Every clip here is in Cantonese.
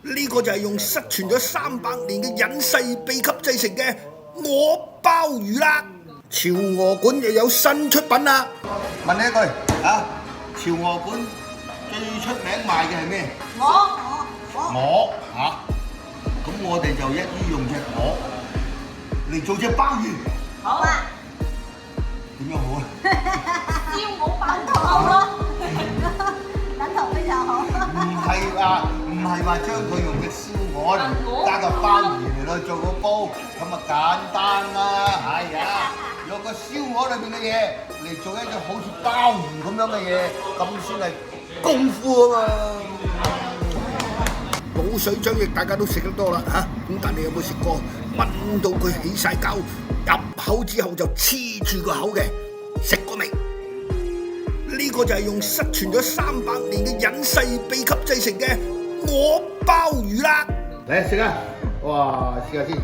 呢個就係用失傳咗300年嘅隱世秘笈製成嘅鵝鮑魚啦。潮鵝館又有新出品啦。問你一句啊，潮鵝館最出名賣嘅係咩？鵝嚇。咁我哋就一於用隻鵝嚟做隻鮑魚。好啊。點樣好啊？燒鵝鮑頭好咯，等頭非常好。唔係話將佢用隻燒鵝加個鮑魚嚟到做個煲，咁啊簡單啦。係啊，用個燒鵝裏邊嘅嘢嚟做一隻好似鮑魚咁樣嘅嘢，咁先係功夫啊嘛。滷水張翼大家都食得多啦嚇，咁但你有冇食過炆到佢起晒膠，入口之後就黐住個口嘅？食過未？呢個就係用失傳咗300年嘅隱世秘笈製成嘅鵝鮑魚啦！嚟食啊！哇，試下先，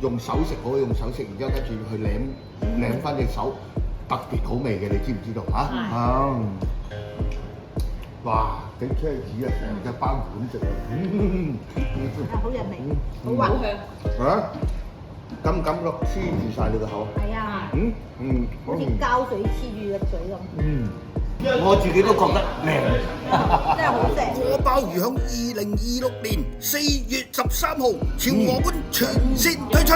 用手食好，用手食，然之後跟住去舐翻隻手，特別好味嘅，你知唔知道嚇？哇！整車子啊，成隻鮑魚咁食啊！好入味，好滑香。啊！感唔感覺黐住晒你個口？係啊。好似好膠水黐住個嘴咁。我自己都覺得靚。真係好食。鵝鮑魚響2026年4月13號，潮鵝館全線推出。